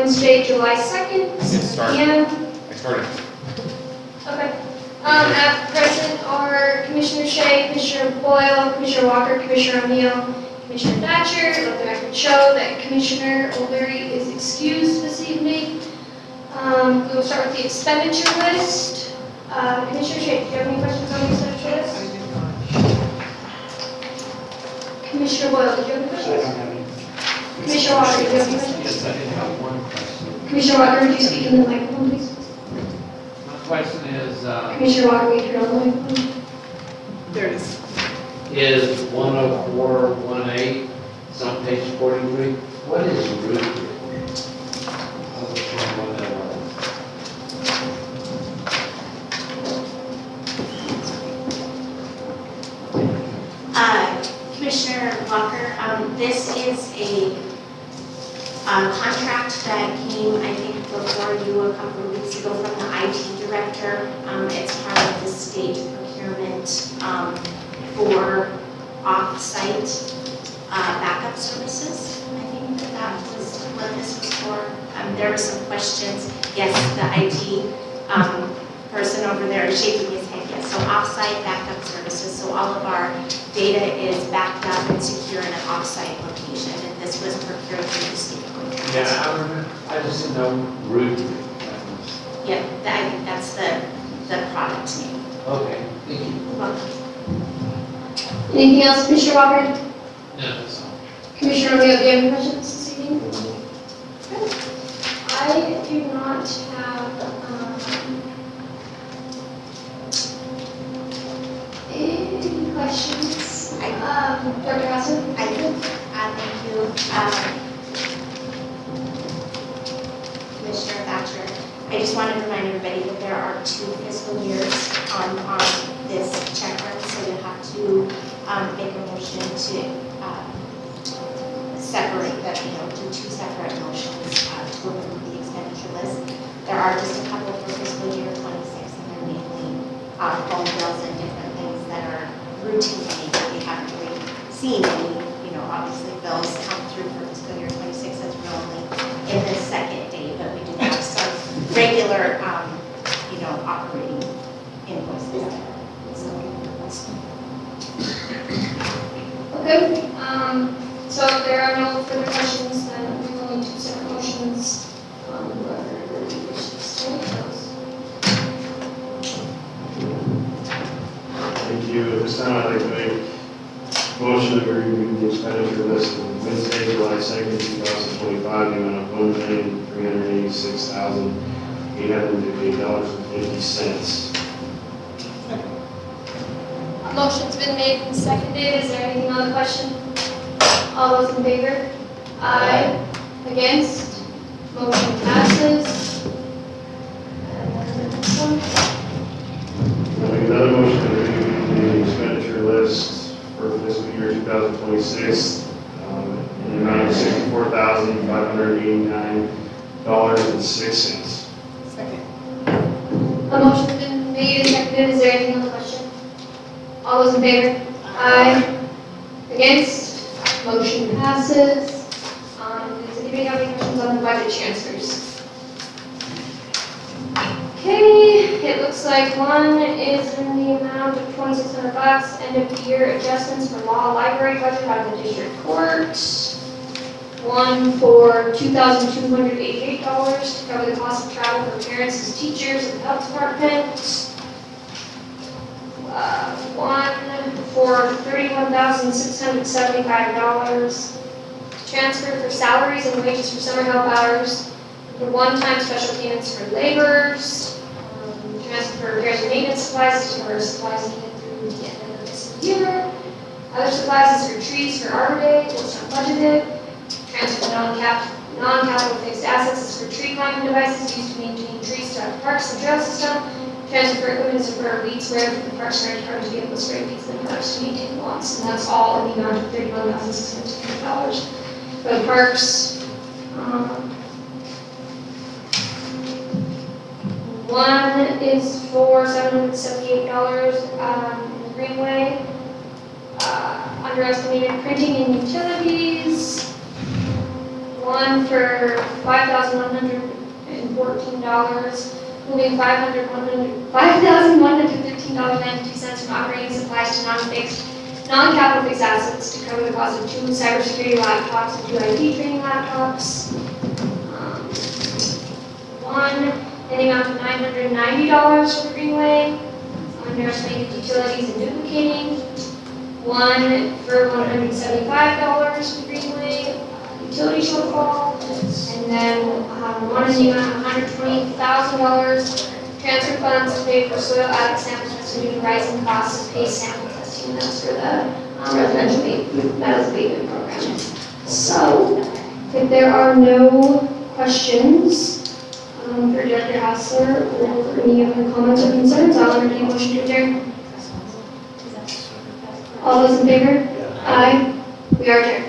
Wednesday, July 2nd, Didn't 7 start. p.m. I started. Okay. At present are Commissioner Shea, Commissioner Boyle, Commissioner Walker, Commissioner O'Neill, Commissioner Thatcher. Let the record show that Commissioner O'Leary is excused this evening. We will start with the expenditure list. Commissioner Shea, do you have any questions on the expenditure list? Commissioner Boyle, did you have any questions? Commissioner Walker, did you have any questions? Yes, I did have one question. Commissioner Walker, would you speak in the microphone, please? My question is Commissioner Walker, will you turn on the microphone? There it is. 10418, it's on page 43. What is root? I was wondering what that was. Commissioner Walker, this is a contract that came, I think, before you a couple of weeks ago from the IT director. It's part of the state procurement for off-site backup services. I think that was what this was for. There were some questions. Yes, the IT person over there is shaking his head. Yes, so off-site backup services. So all of our data is backed up and secure in an off-site location, and this was procured through the state contract. Yeah, I remember. I just didn't know root. Yeah, I think that's the product name. Okay, thank you. Welcome. Anything else, Commissioner Walker? No, that's all. Commissioner O'Neill, do you have any questions this evening? I do not have any questions. Dr. Hassan? I do. Thank you. Commissioner Thatcher, I just wanted to remind everybody that there are 2 fiscal years on this check run, so you'll have to make a motion to separate that, do 2 separate motions to approve the expenditure list. There are just a couple for fiscal year 26, and they're mainly phone bills and different things that are routinely, we haven't really seen any, obviously bills come through for fiscal year 26, as we're only in the second day, but we do have some regular, operating invoices. Okay, so if there are no further questions, then we will need 2 separate motions on whether we wish to state those. Thank you. At this time, I'd like to make a motion to review the expenditure list of Wednesday, July 2nd, 2025, the amount of $1,386,858.50. A motion's been made and seconded. Is there anything on the question? All those in favor? Aye. Against? Motion passes. And then the next one. I'll make another motion to review the expenditure list for fiscal year 2026 in the amount of $64,589.06. Second. A motion's been made and seconded. Is there anything on the question? All those in favor? Aye. Against? Motion passes. Does anybody have any questions on the budget transfers? Okay, it looks like one is in the amount of $2,600, end of the year adjustments for law library budget out of the district court. One for $2,288 to cover the cost of travel for parents and teachers in the health department. One for $31,675 to transfer for salaries and wages for summer help hours. The one-time special payments for laborers, transfer for repairs and maintenance supplies to cover supplies needed through the end of the fiscal year. Other supplies is for trees for Arbor Day, it's not budgeted. Transfer to non-capital fixed assets is for tree climbing devices used to maintain trees throughout the parks and trail system. Transfer for equipment is for weed sprayer for the parks and rec department to be able to spray weeds in the parks to maintain lawns. And that's all in the amount of $31,650 for the parks. One is for $778 in the Greenway. Underestimated printing and utilities. one for $5,114, moving $5,115.92 from operating supplies to non-capital fixed assets to cover the cost of 2 cybersecurity laptops and 2 IT training laptops. One in the amount of $990 for the Greenway, nurse maintenance, utilities, and duplicating. One for $175 for the Greenway, utility shortfall. And then one in the amount of $120,000 transfer funds to pay for soil attic sample testing due to rising costs of paste sample testing. That's for the residential metals abatement program. So, if there are no questions for Director Hassler or any other comments or concerns, I'll entertain a motion to adjourn. All those in favor? Aye. We are adjourned.